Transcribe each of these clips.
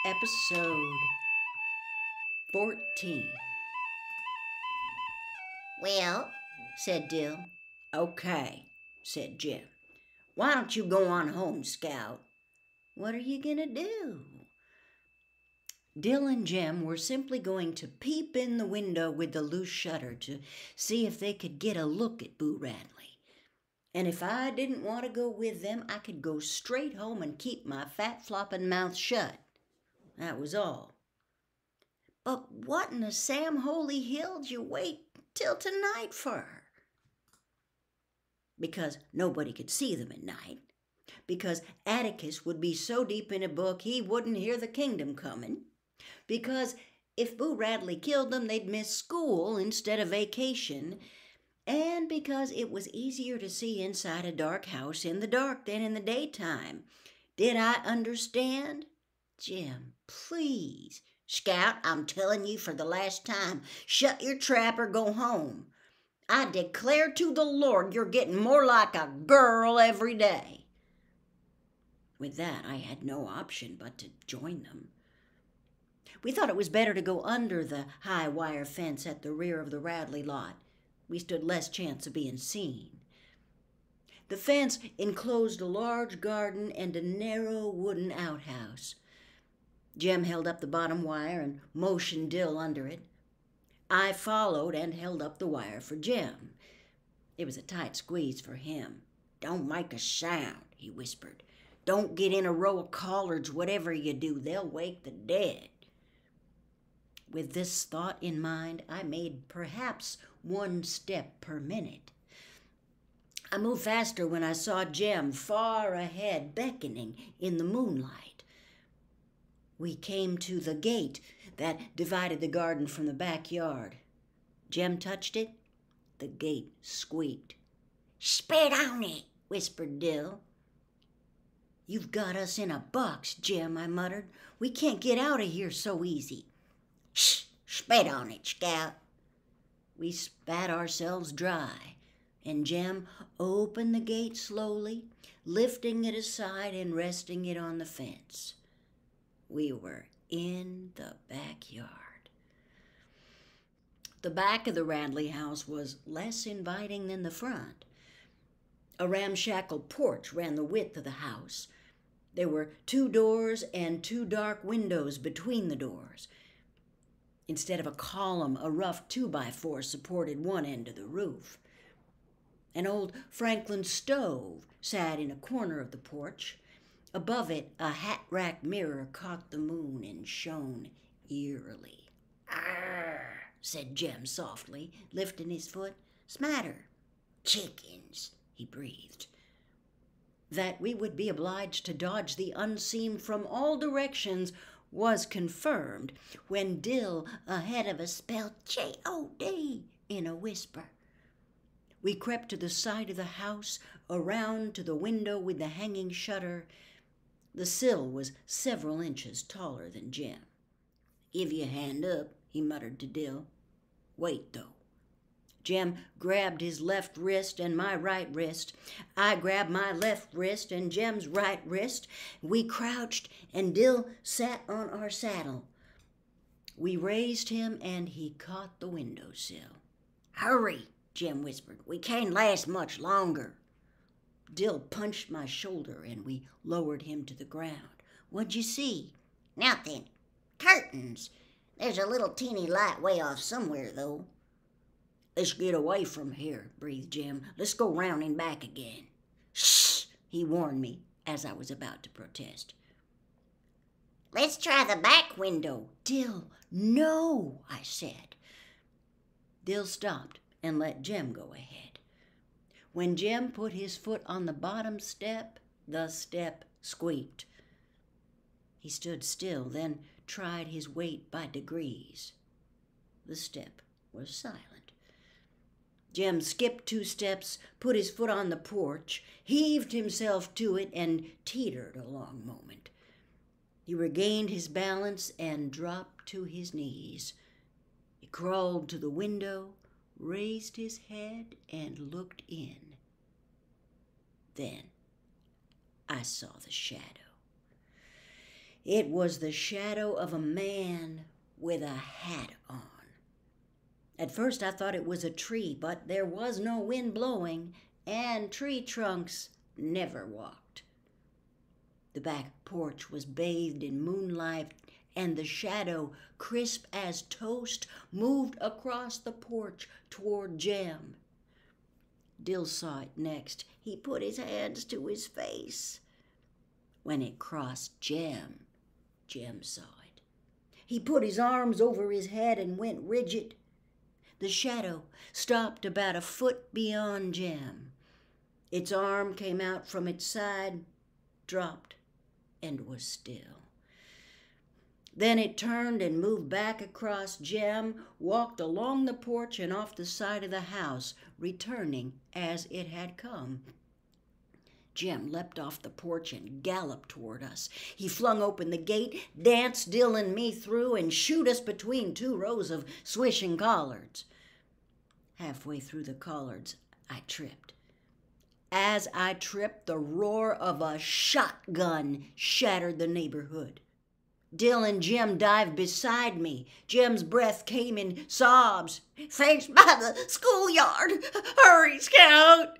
Mockingbird-episode 14. Well, said Dill. Okay, said Jim. Why don't you go on home, Scout? What are you going to do? Dill and Jim were simply going to peep in the window with the loose shutter to see if they could get a look at Boo Radley. And if I didn't want to go with them, I could go straight home and keep my fat flopping mouth shut. That was all. But what in the Sam Holy Hill'd you wait till tonight for? Because nobody could see them at night. Because Atticus would be so deep in a book he wouldn't hear the kingdom coming. Because if Boo Radley killed them, they'd miss school instead of vacation. And because it was easier to see inside a dark house in the dark than in the daytime. Did I understand? Jim, please. Scout, I'm telling you for the last time, shut your trap or go home. I declare to the Lord you're getting more like a girl every day. With that, I had no option but to join them. We thought it was better to go under the high wire fence at the rear of the Radley lot. We stood less chance of being seen. The fence enclosed a large garden and a narrow wooden outhouse. Jim held up the bottom wire and motioned Dill under it. I followed and held up the wire for Jim. It was a tight squeeze for him. "Don't make a sound," he whispered. "Don't get in a row of collards, whatever you do. They'll wake the dead." With this thought in mind, I made perhaps 1 step per minute. I moved faster when I saw Jim far ahead, beckoning in the moonlight. We came to the gate that divided the garden from the backyard. Jim touched it. The gate squeaked. "Spit on it," whispered Dill. "You've got us in a box, Jim," I muttered. "We can't get out of here so easy." "Shh, spit on it, Scout." We spat ourselves dry, and Jim opened the gate slowly, lifting it aside and resting it on the fence. We were in the backyard. The back of the Radley house was less inviting than the front. A ramshackle porch ran the width of the house. There were 2 doors and 2 dark windows between the doors. Instead of a column, a rough 2x4 supported one end of the roof. An old Franklin stove sat in a corner of the porch. Above it, a hat-rack mirror caught the moon and shone eerily. "Arr," said Jim softly, lifting his foot. "'Smatter?" "Chickens," he breathed. That we would be obliged to dodge the unseen from all directions was confirmed when Dill ahead of us spelled J-O-D in a whisper. We crept to the side of the house, around to the window with the hanging shutter. The sill was several inches taller than Jim. "Give you a hand up," he muttered to Dill. "Wait, though." Jim grabbed his left wrist and my right wrist. I grabbed my left wrist and Jim's right wrist. We crouched, and Dill sat on our saddle. We raised him, and he caught the windowsill. "Hurry," Jim whispered. "We can't last much longer." Dill punched my shoulder, and we lowered him to the ground. "What'd you see?" "Nothing. Curtains. There's a little teeny light way off somewhere, though." "Let's get away from here," breathed Jim. "Let's go round and back again." "Shh," he warned me as I was about to protest. "Let's try the back window." "Dill, no," I said. Dill stopped and let Jim go ahead. When Jim put his foot on the bottom step, the step squeaked. He stood still, then tried his weight by degrees. The step was silent. Jim skipped 2 steps, put his foot on the porch, heaved himself to it, and teetered a long moment. He regained his balance and dropped to his knees. He crawled to the window, raised his head, and looked in. Then I saw the shadow. It was the shadow of a man with a hat on. At first I thought it was a tree, but there was no wind blowing, and tree trunks never walked. The back porch was bathed in moonlight, and the shadow, crisp as toast, moved across the porch toward Jem. Dill saw it next. He put his hands to his face. When it crossed Jem saw it. He put his arms over his head and went rigid. The shadow stopped about a foot beyond Jem. Its arm came out from its side, dropped, and was still. Then it turned and moved back across Jem, walked along the porch and off the side of the house, returning as it had come. Jem leapt off the porch and galloped toward us. He flung open the gate, danced Dill and me through, and shooed us between two rows of swishing collards. Halfway through the collards, I tripped. As I tripped, the roar of a shotgun shattered the neighborhood. Dill and Jem dived beside me. Jem's breath came in sobs. "Fence by the schoolyard! Hurry, Scout!"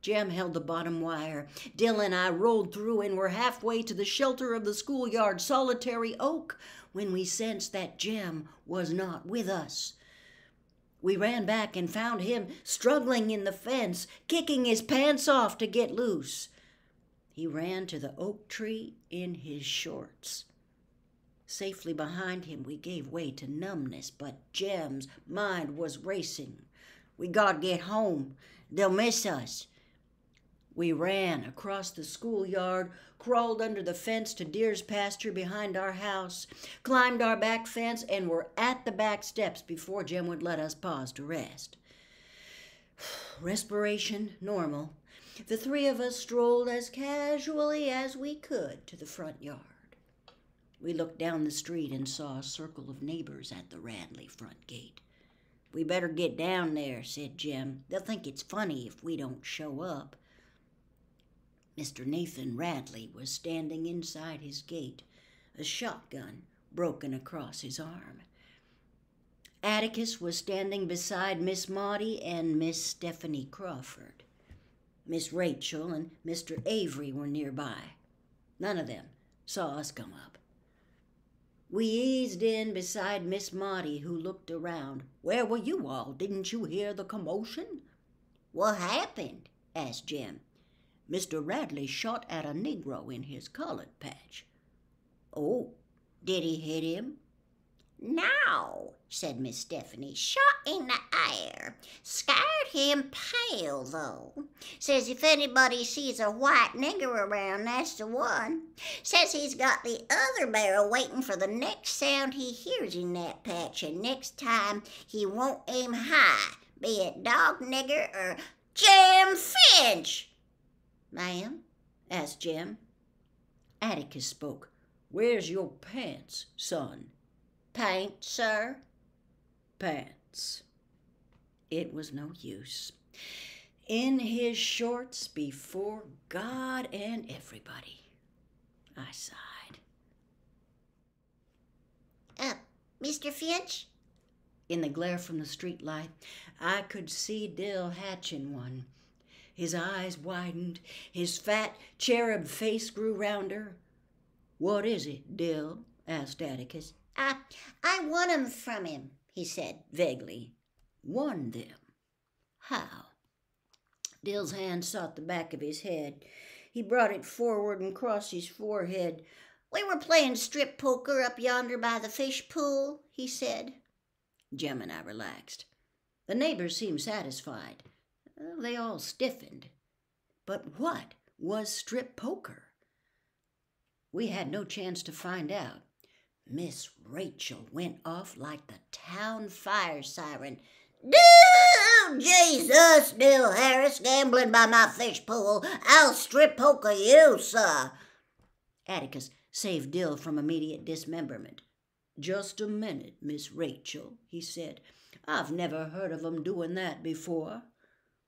Jem held the bottom wire. Dill and I rolled through and were halfway to the shelter of the schoolyard solitary oak when we sensed that Jem was not with us. We ran back and found him struggling in the fence, kicking his pants off to get loose. He ran to the oak tree in his shorts. Safely behind him, we gave way to numbness, but Jem's mind was racing. "We gotta get home. They'll miss us." We ran across the schoolyard, crawled under the fence to deer's pasture behind our house, climbed our back fence, and were at the back steps before Jem would let us pause to rest. Respiration normal. The three of us strolled as casually as we could to the front yard. We looked down the street and saw a circle of neighbors at the Radley front gate. "We better get down there," said Jem. "They'll think it's funny if we don't show up." Mr. Nathan Radley was standing inside his gate, a shotgun broken across his arm. Atticus was standing beside Miss Maudie and Miss Stephanie Crawford. Miss Rachel and Mr. Avery were nearby. None of them saw us come up. We eased in beside Miss Maudie, who looked around. "Where were you all? Didn't you hear the commotion?" "What happened?" asked Jem. "Mr. Radley shot at a Negro in his colored patch." "Oh, did he hit him?" "No," said Miss Stephanie. "Shot in the air. Scared him pale, though. Says if anybody sees a white nigger around, that's the one. Says he's got the other barrel waiting for the next sound he hears in that patch, and next time he won't aim high, be it dog nigger or Jem Finch." "Ma'am?" asked Jem. Atticus spoke. "Where's your pants, son?" "Paint, sir." Pants. It was no use. In his shorts before God and everybody. I sighed. "Mr. Finch?" In the glare from the street light, I could see Dill hatching one. His eyes widened. His fat cherub face grew rounder. "What is it, Dill?" asked Atticus. I won 'em from him," he said vaguely. "Won them? How?" Dill's hand sought the back of his head. He brought it forward and crossed his forehead. "We were playing strip poker up yonder by the fish pool," he said. Jem and I relaxed. The neighbors seemed satisfied. They all stiffened. But what was strip poker? We had no chance to find out. Miss Rachel went off like the town fire siren. "Do Jesus, Bill Harris, gambling by my fish pool. I'll strip poker you, sir." Atticus saved Dill from immediate dismemberment. "Just a minute, Miss Rachel," he said. "I've never heard of 'em doing that before.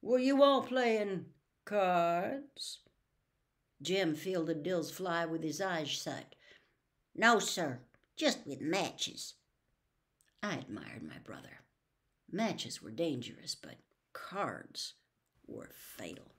Were you all playing cards?" Jem fielded Dill's fly with his eyes shut. No, sir, just with matches. I admired my brother. Matches were dangerous, but cards were fatal.